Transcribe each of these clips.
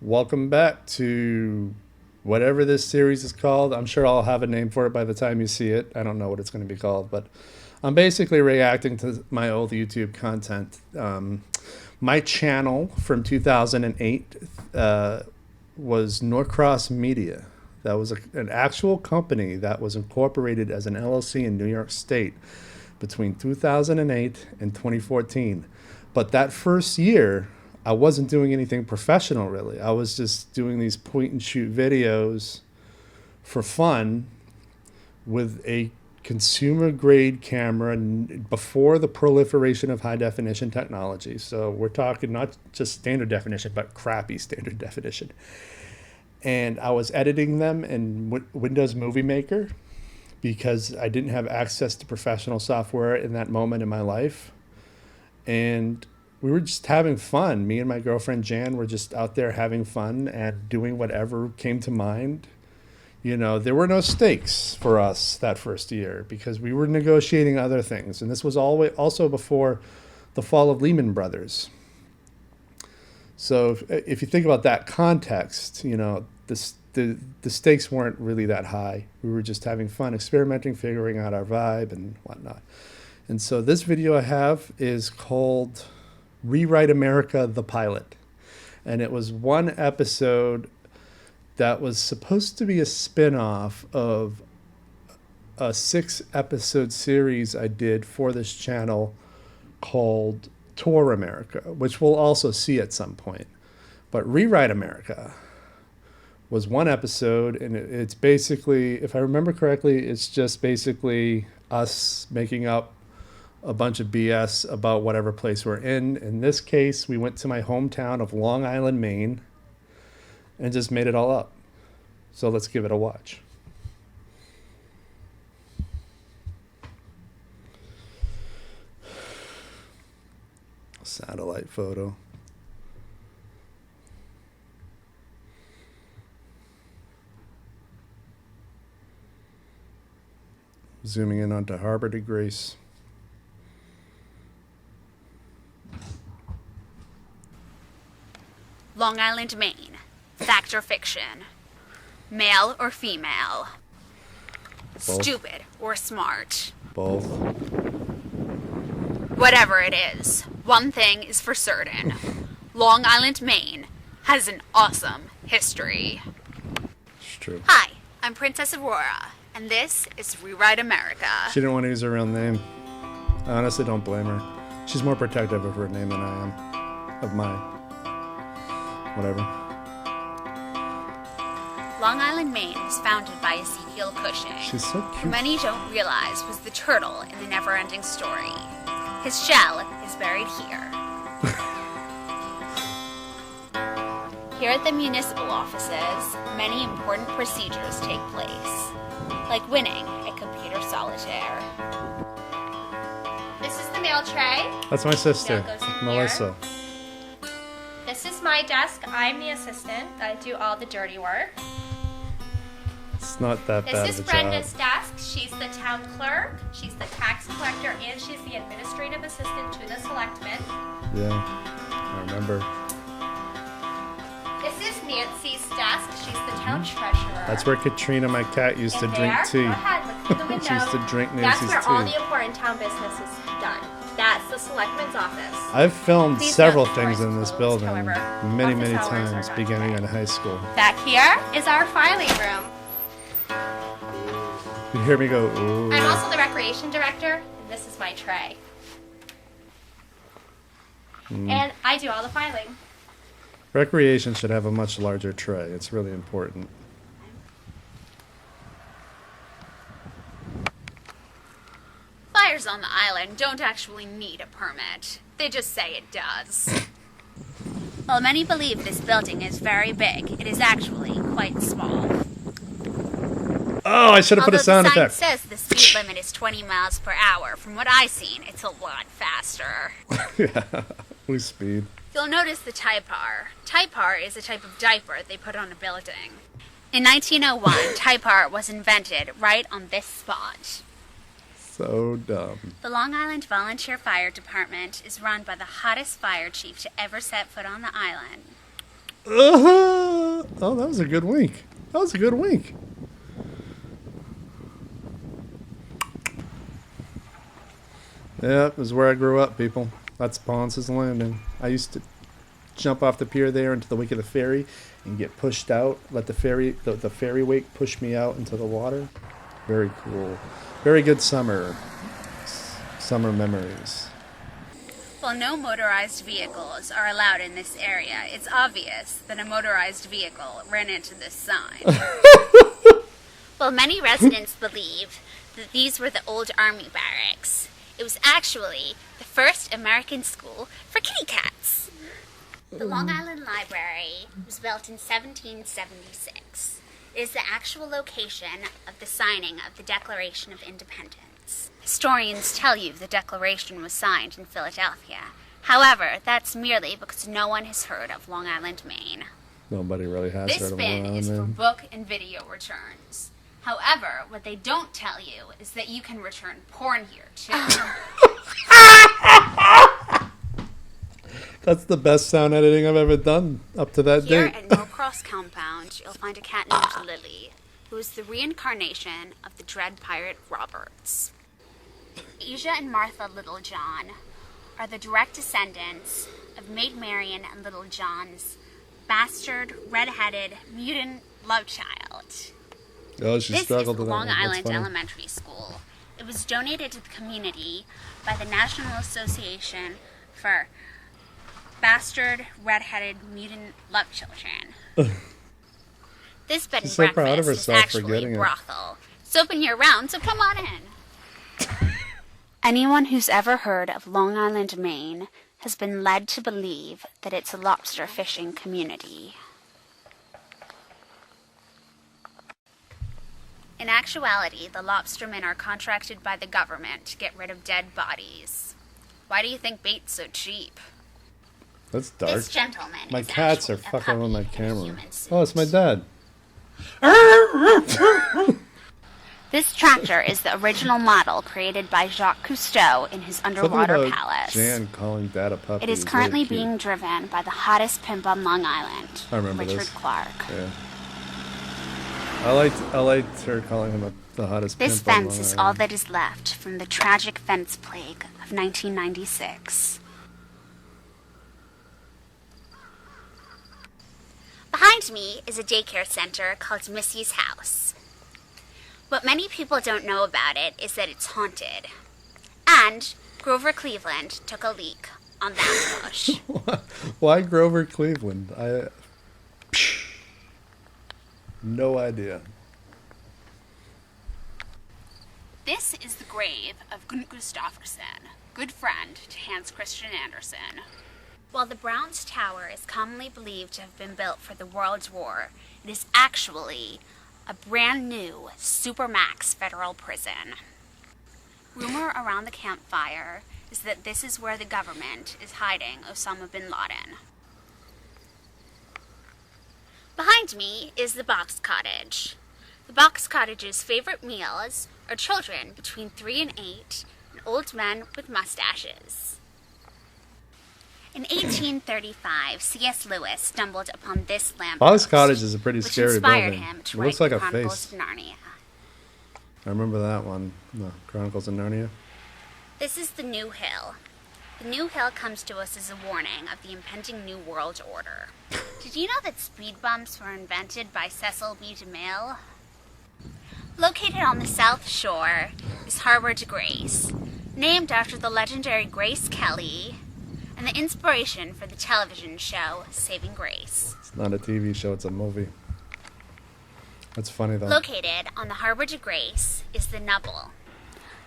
Welcome back to whatever this series is called. I'm sure I'll have a name for it by the time you see it. I don't know what it's going to be called, but I'm basically reacting to my old YouTube content. My channel from 2008 was Norcross Media. That was an actual company that was incorporated as an LLC in New York State between 2008 and 2014. But that first year, I wasn't doing anything professional, really. I was just doing these point-and-shoot videos for fun with a consumer-grade camera before the proliferation of high-definition technology. So we're talking not just standard definition, but crappy standard definition. And I was editing them in Windows Movie Maker because I didn't have access to professional software in that moment in my life. And we were just having fun. Me and my girlfriend Jan were just out there having fun and doing whatever came to mind. You know, there were no stakes for us that first year because we were negotiating other things. And this was also before the fall of Lehman Brothers. So if you think about that context, you know, the stakes weren't really that high. We were just having fun, experimenting, figuring out our vibe and whatnot. And so this video I have is called ReWrite America, the pilot. And it was one episode that was supposed to be a spin-off of a 6-episode series I did for this channel called Tour America, which we'll also see at some point. But ReWrite America was one episode, and it's basically, if I remember correctly, it's just basically us making up a bunch of BS about whatever place we're in. In this case, we went to my hometown of Long Island, Maine, and just made it all up. So let's give it a watch. Satellite photo. Zooming in onto Harbor de Grace. Long Island, Maine. Fact or fiction? Male or female? Both. Stupid or smart? Both. Whatever it is, one thing is for certain. Long Island, Maine has an awesome history. It's true. Hi, I'm Princess Aurora, and this is ReWrite America. She didn't want to use her real name. I honestly don't blame her. She's more protective of her name than I am. Of mine. Whatever. Long Island, Maine was founded by Ezekiel Cushing, She's so who cute. many don't realize was the turtle in the never-ending story. His shell is buried here. Here at the municipal offices, many important procedures take place, like winning at computer solitaire. This is the mail tray. That's my sister, Now goes in Melissa. This is my desk. I'm the assistant. I do all the dirty work. It's not that bad This is of a job. Brenda's desk. She's the town clerk. She's the tax collector, and she's the administrative assistant to the selectmen. Yeah, I remember. This is Nancy's desk. She's the town treasurer. That's where Katrina, my cat, used to And drink there, tea. Go ahead, look through the window. She used to drink That's Nancy's where all tea. the important town business is done. That's the selectmen's office. I've filmed Please several note the doors things in this closed, building however, many, office many hours are times not beginning today. in high school. Back here is our filing room. You hear me go, ooh. I'm also the recreation director, and this is my tray. And I do all the filing. Recreation should have a much larger tray. It's really important. Fires on the island don't actually need a permit. They just say it does. While many believe this building is very big, it is actually quite small. Oh, I should have put a sound Although the effect. sign says the speed limit is 20 miles per hour, from what I've seen, it's a lot faster. Yeah, we speed. You'll notice the Type R. Type R is a type of diaper they put on a building. In 1901, Type R was invented right on this spot. So dumb. The Long Island Volunteer Fire Department is run by the hottest fire chief to ever set foot on the island. Oh, that was a good wink. That was a good wink. Yeah, it was where I grew up, people. That's Ponce's Landing. I used to jump off the pier there into the wake of the ferry and get pushed out. Let the ferry wake push me out into the water. Very cool. Very good summer memories. While no motorized vehicles are allowed in this area, it's obvious that a motorized vehicle ran into this sign. While many residents believe that these were the old army barracks, it was actually the first American school for kitty cats. The Long Island Library was built in 1776. It is the actual location of the signing of the Declaration of Independence. Historians tell you the Declaration was signed in Philadelphia. However, that's merely because no one has heard of Long Island, Maine. Nobody really has This heard of Long bin Island, is for man. book and video returns. However, what they don't tell you is that you can return porn here, too. That's the best sound editing I've ever done up to that Here date. at Norcross Compound, you'll find a cat named Lily, who is the reincarnation of the dread pirate Roberts. Asia and Martha Littlejohn are the direct descendants of Maid Marian and Little John's bastard, red-headed, mutant love child. Oh, she This is struggled the with that Long one. That's Island funny. Elementary School. It was donated to the community by the National Association for Bastard, Red-Headed, Mutant Love Children. This bed and She's so proud of breakfast is herself for actually getting a it. brothel. It's open year-round, so come on in. Anyone who's ever heard of Long Island, Maine, has been led to believe that it's a lobster fishing community. In actuality, the lobstermen are contracted by the government to get rid of dead bodies. Why do you think bait's so cheap? That's dark. This gentleman My is cats are actually a fucking with my puppy in a camera. human suit. Oh, it's my dad. This tractor is the original model created by Jacques Cousteau in his Something underwater about palace. Jan calling dad a puppy. It is really currently cute. being driven by the hottest pimp on Long Island, I remember Richard this. Clark. Yeah. I liked her calling him the hottest This pimp on fence Long is Island. all that is left from the tragic fence plague of 1996. Behind me is a daycare center called Missy's House. What many people don't know about it is that it's haunted. And Grover Cleveland took a leak on that bush. Why Grover Cleveland? No idea. This is the grave of Gunnar Gustafsson, good friend to Hans Christian Andersen. While the Browns Tower is commonly believed to have been built for the World War, it is actually a brand new Supermax federal prison. Rumor around the campfire is that this is where the government is hiding Osama bin Laden. Behind me is the Box Cottage. The Box Cottage's favorite meals are children between 3 and 8 and old men with mustaches. In 1835, C.S. Lewis stumbled upon this lamppost, Box Cottage is a pretty which scary inspired building. him to It write looks like the a Chronicles face. of Narnia. I remember that one, the Chronicles of Narnia. This is the New Hill. The New Hill comes to us as a warning of the impending New World Order. Did you know that speed bumps were invented by Cecil B. DeMille? Located on the South Shore is Harbor de Grace, named after the legendary Grace Kelly and the inspiration for the television show Saving Grace. It's not a TV show, it's a movie. That's funny though. Located on the Harbor de Grace is the Nubble.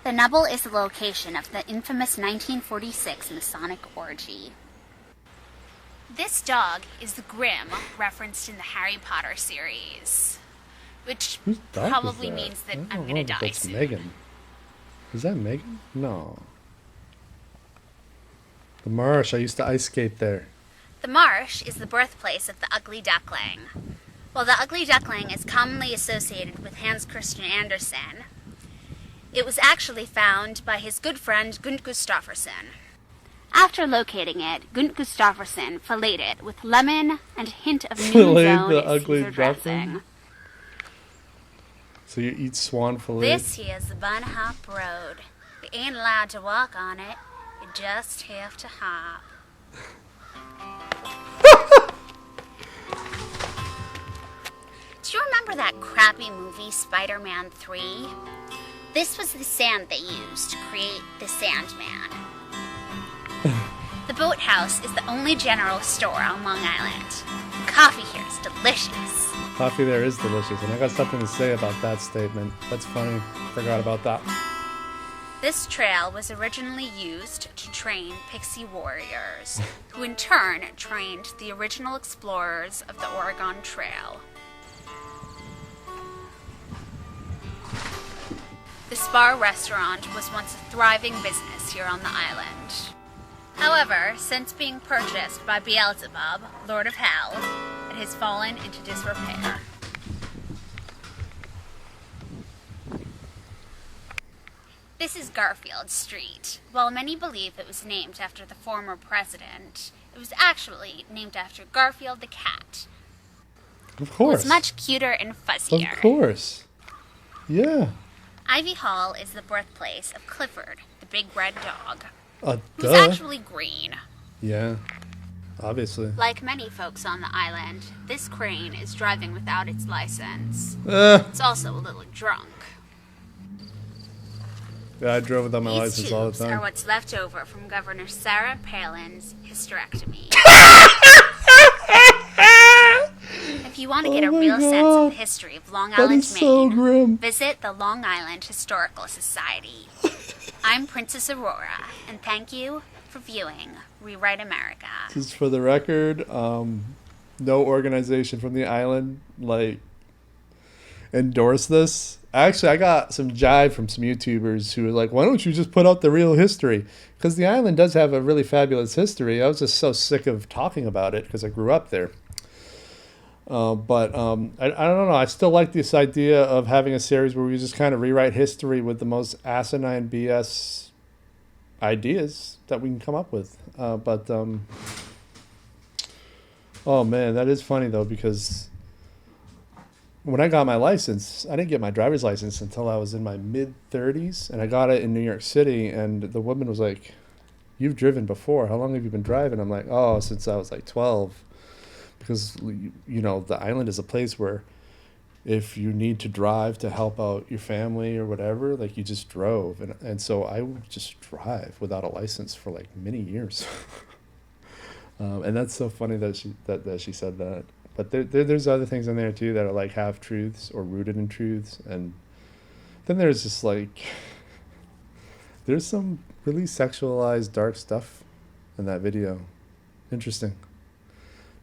The Nubble is the location of the infamous 1946 Masonic orgy. This dog is the Grim referenced in the Harry Potter series, which Whose dog is probably that? means that I don't I'm know gonna if die That's soon. Megan. Is that Megan? No. The marsh. I used to ice skate there. The marsh is the birthplace of the Ugly Duckling. While the Ugly Duckling is commonly associated with Hans Christian Andersen, it was actually found by his good friend Gunnar Gustafsson. After locating it, Gunt Gustafsson filleted it with lemon and a hint of New Filleted Zone the ugly Caesar duckling? dressing. So you eat swan fillet? This here's the Bun Hop Road. We ain't allowed to walk on it. You just have to hop. Do you remember that crappy movie, Spider-Man 3? This was the sand they used to create the Sandman. The Boathouse is the only general store on Long Island. The coffee here is delicious. Coffee there is delicious, and I got something to say about that statement. That's funny. Forgot about that. This trail was originally used to train pixie warriors, who in turn trained the original explorers of the Oregon Trail. The Spar restaurant was once a thriving business here on the island. However, since being purchased by Beelzebub, Lord of Hell, it has fallen into disrepair. This is Garfield Street. While many believe it was named after the former president, it was actually named after Garfield the cat. Of Who course. was much cuter and fuzzier. Of course. Yeah. Ivy Hall is the birthplace of Clifford, the big red dog, who's Duh. actually green. Yeah. Obviously. Like many folks on the island, this crane is driving without its license. It's also a little drunk. Yeah, I drove without my These license all the tubes are time. what's left over from Governor Sarah Palin's hysterectomy. If you want to get a Oh my real sense God. of the history of Long That Island, is so Maine, grim. visit the Long Island Historical Society. I'm Princess Aurora, and thank you for viewing Rewrite America. Just for the record, no organization from the island endorsed this. Actually, I got some jive from some YouTubers who were like, "Why don't you just put out the real history?" Because the island does have a really fabulous history. I was just so sick of talking about it because I grew up there. But I don't know. I still like this idea of having a series where we just kind of rewrite history with the most asinine BS ideas that we can come up with. Oh man, that is funny though, because when I got my license, I didn't get my driver's license until I was in my mid-30s, and I got it in New York City, and the woman was like, "You've driven before. How long have you been driving?" I'm like, "Oh, since I was like 12." Because, you know, the island is a place where if you need to drive to help out your family or whatever, like you just drove. And so I would just drive without a license for like many years. And that's so funny that she said that. But there's other things in there too that are like half truths or rooted in truths. And then there's just like, there's some really sexualized dark stuff in that video. Interesting.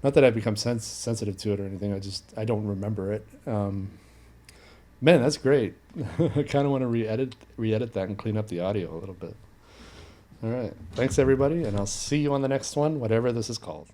Not that I've become sensitive to it or anything. I don't remember it. Man, that's great. I kind of want to re-edit that and clean up the audio a little bit. All right. Thanks, everybody, and I'll see you on the next one, whatever this is called.